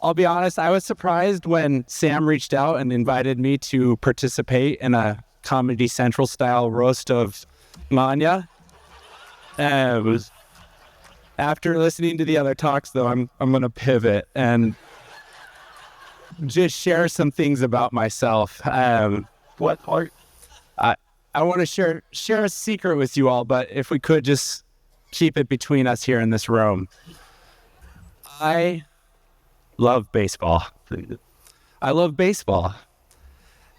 I'll be honest, I was surprised when Sam reached out and invited me to participate in a Comedy Central style roast of Manya. After listening to the other talks, though, I'm going to pivot and just share some things about myself. What part? I want to share a secret with you all, but if we could just keep it between us here in this room. I love baseball. I love baseball.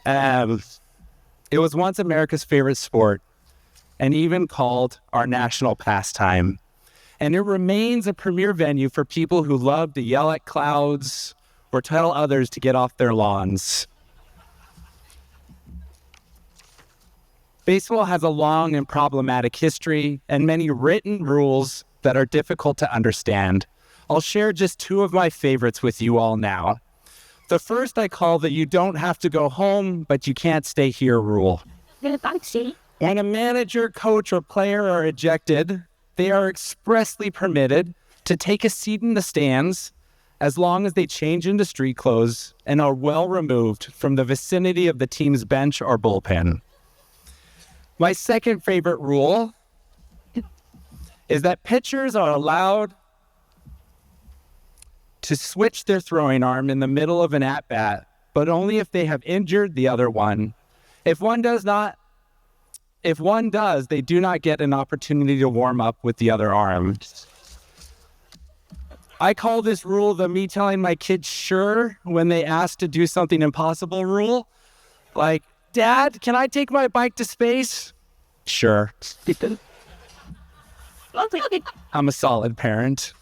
It was once America's favorite sport and even called our national pastime. And it remains a premier venue for people who love to yell at clouds or tell others to get off their lawns. Baseball has a long and problematic history and many written rules that are difficult to understand. I'll share just two of my favorites with you all now. The first I call the "you don't have to go home, but you can't stay here" rule. When a manager, coach, or player are ejected, they are expressly permitted to take a seat in the stands as long as they change into street clothes and are well removed from the vicinity of the team's bench or bullpen. My second favorite rule is that pitchers are allowed to switch their throwing arm in the middle of an at-bat, but only if they have injured the other one. If one does, they do not get an opportunity to warm up with the other arm. I call this rule the "me telling my kids sure when they ask to do something impossible" rule. Like, "Dad, can I take my bike to space?" Sure. I'm a solid parent.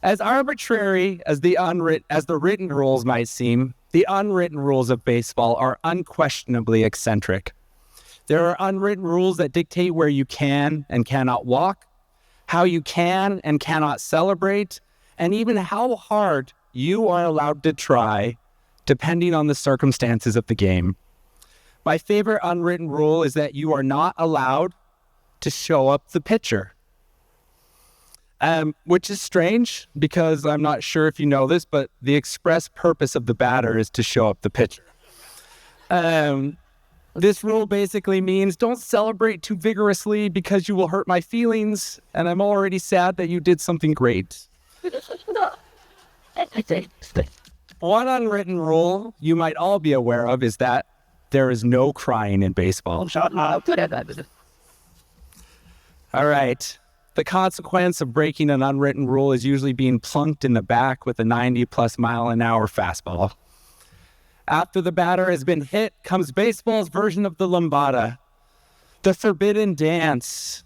As arbitrary as the written rules might seem, the unwritten rules of baseball are unquestionably eccentric. There are unwritten rules that dictate where you can and cannot walk, how you can and cannot celebrate, and even how hard you are allowed to try, depending on the circumstances of the game. My favorite unwritten rule is that you are not allowed to show up the pitcher. Which is strange because I'm not sure if you know this, but the express purpose of the batter is to show up the pitcher. This rule basically means don't celebrate too vigorously because you will hurt my feelings, and I'm already sad that you did something great. One unwritten rule you might all be aware of is that there is no crying in baseball. All right. The consequence of breaking an unwritten rule is usually being plunked in the back with a 90-plus mile-an-hour fastball. After the batter has been hit comes baseball's version of the lambada, the forbidden dance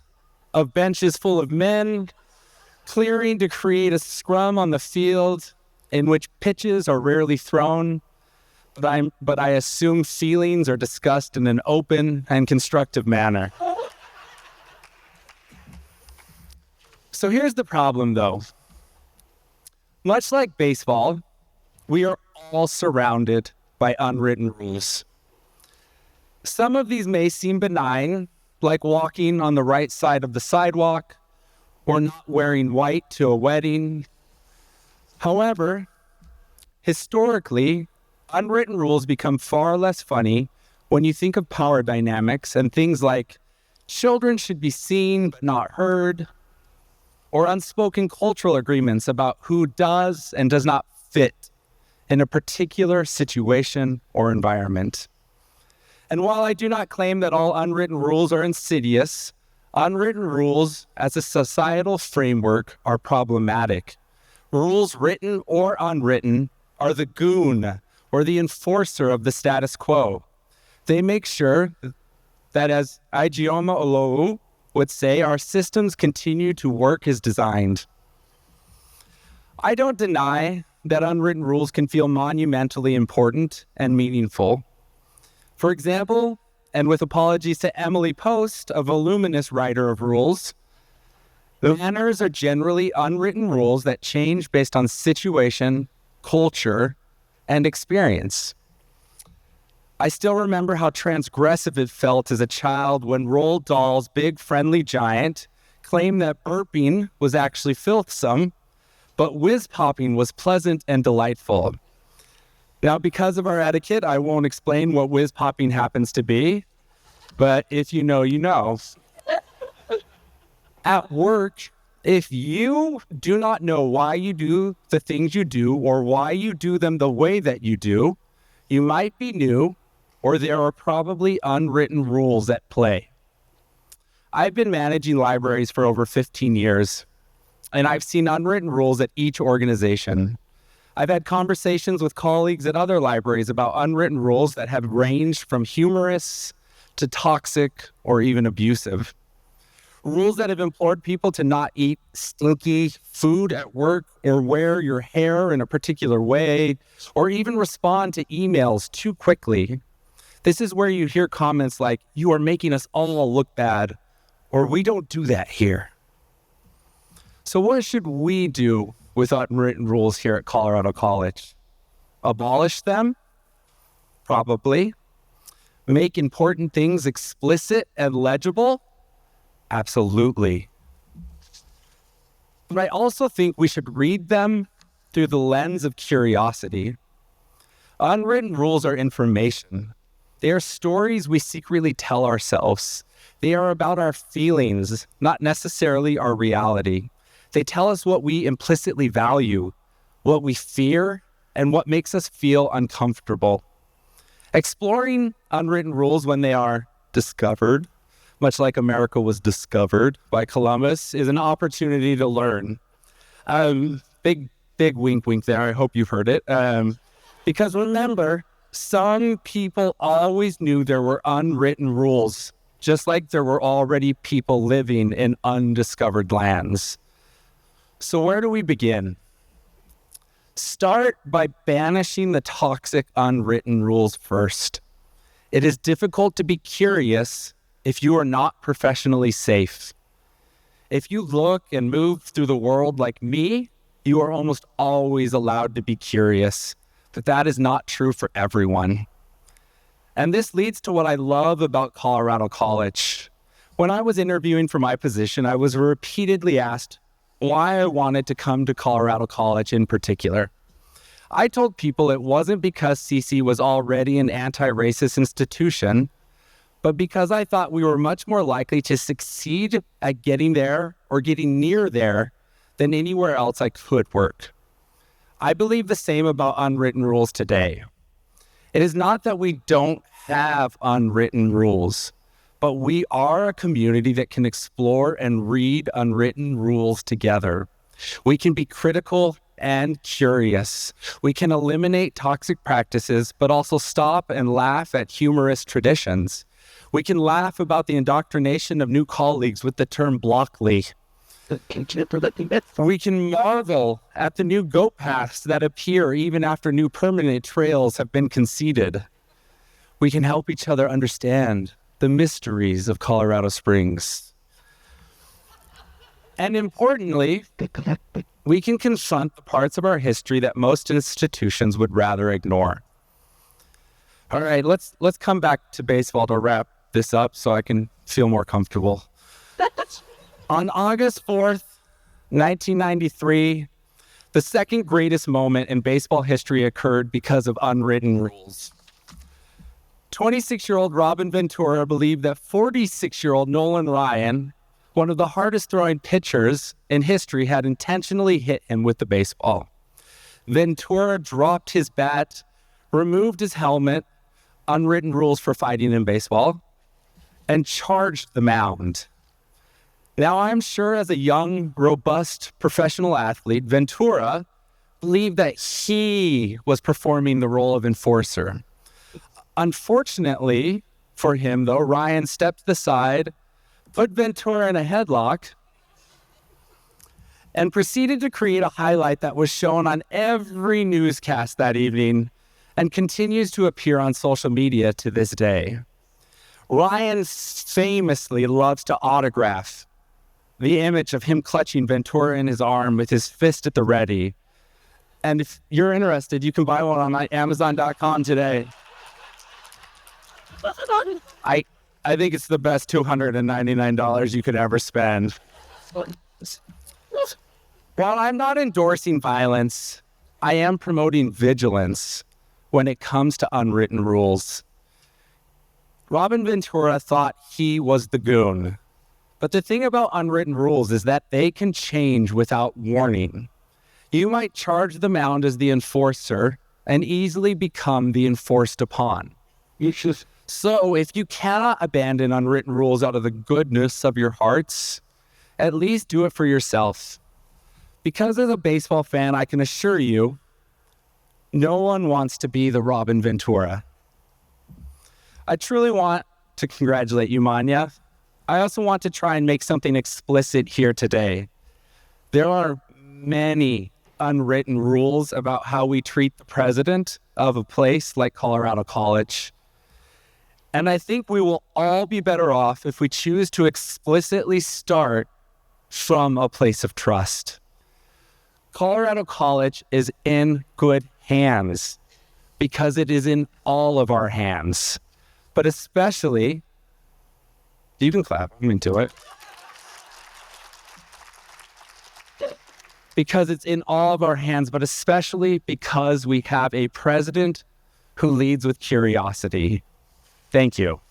of benches full of men clearing to create a scrum on the field in which pitches are rarely thrown, but I assume feelings are discussed in an open and constructive manner. So here's the problem, though. Much like baseball, we are all surrounded by unwritten rules. Some of these may seem benign, like walking on the right side of the sidewalk or not wearing white to a wedding. However, historically, unwritten rules become far less funny when you think of power dynamics and things like children should be seen but not heard, or unspoken cultural agreements about who does and does not fit in a particular situation or environment. And while I do not claim that all unwritten rules are insidious, unwritten rules as a societal framework are problematic. Rules, written or unwritten, are the goon or the enforcer of the status quo. They make sure that, as Ijeoma Olowu would say, our systems continue to work as designed. I don't deny that unwritten rules can feel monumentally important and meaningful. For example, and with apologies to Emily Post, a voluminous writer of rules, manners are generally unwritten rules that change based on situation, culture, and experience. I still remember how transgressive it felt as a child when Roald Dahl's big friendly giant claimed that burping was actually filthsome, but whiz popping was pleasant and delightful. Now, because of our etiquette, I won't explain what whiz popping happens to be, but if you know, you know. At work, if you do not know why you do the things you do or why you do them the way that you do, you might be new, or there are probably unwritten rules at play. I've been managing libraries for over 15 years, and I've seen unwritten rules at each organization. I've had conversations with colleagues at other libraries about unwritten rules that have ranged from humorous to toxic or even abusive. Rules that have implored people to not eat stinky food at work or wear your hair in a particular way or even respond to emails too quickly. This is where you hear comments like, "You are making us all look bad," or "We don't do that here." So what should we do with unwritten rules here at Colorado College? Abolish them? Probably. Make important things explicit and legible? Absolutely. But I also think we should read them through the lens of curiosity. Unwritten rules are information. They are stories we secretly tell ourselves. They are about our feelings, not necessarily our reality. They tell us what we implicitly value, what we fear, and what makes us feel uncomfortable. Exploring unwritten rules when they are discovered, much like America was discovered by Columbus, is an opportunity to learn. Big wink there. I hope you've heard it. Because remember, some people always knew there were unwritten rules, just like there were already people living in undiscovered lands. So where do we begin? Start by banishing the toxic unwritten rules first. It is difficult to be curious if you are not professionally safe. If you look and move through the world like me, you are almost always allowed to be curious, but that is not true for everyone. And this leads to what I love about Colorado College. When I was interviewing for my position, I was repeatedly asked why I wanted to come to Colorado College in particular. I told people it wasn't because CC was already an anti-racist institution, but because I thought we were much more likely to succeed at getting there or getting near there than anywhere else I could work. I believe the same about unwritten rules today. It is not that we don't have unwritten rules, but we are a community that can explore and read unwritten rules together. We can be critical and curious. We can eliminate toxic practices, but also stop and laugh at humorous traditions. We can laugh about the indoctrination of new colleagues with the term blockly. We can marvel at the new goat paths that appear even after new permanent trails have been conceded. We can help each other understand the mysteries of Colorado Springs. And importantly, we can confront the parts of our history that most institutions would rather ignore. All right, let's come back to baseball to wrap this up so I can feel more comfortable. On August 4th, 1993, the second greatest moment in baseball history occurred because of unwritten rules. 26-year-old Robin Ventura believed that 46-year-old Nolan Ryan, one of the hardest throwing pitchers in history, had intentionally hit him with the baseball. Ventura dropped his bat, removed his helmet, unwritten rules for fighting in baseball, and charged the mound. Now, I'm sure as a young, robust professional athlete, Ventura believed that he was performing the role of enforcer. Unfortunately for him, though, Ryan stepped aside, put Ventura in a headlock, and proceeded to create a highlight that was shown on every newscast that evening and continues to appear on social media to this day. Ryan famously loves to autograph the image of him clutching Ventura in his arm with his fist at the ready. And if you're interested, you can buy one on Amazon.com today. I think it's the best $299 you could ever spend. While I'm not endorsing violence, I am promoting vigilance when it comes to unwritten rules. Robin Ventura thought he was the goon. But the thing about unwritten rules is that they can change without warning. You might charge the mound as the enforcer and easily become the enforced upon. So if you cannot abandon unwritten rules out of the goodness of your hearts, at least do it for yourself. Because as a baseball fan, I can assure you, no one wants to be the Robin Ventura. I truly want to congratulate you, Manya. I also want to try and make something explicit here today. There are many unwritten rules about how we treat the president of a place like Colorado College. And I think we will all be better off if we choose to explicitly start from a place of trust. Colorado College is in good hands because it is in all of our hands, but especially, you can clap, I'm into it, because it's in all of our hands, but especially because we have a president who leads with curiosity. Thank you.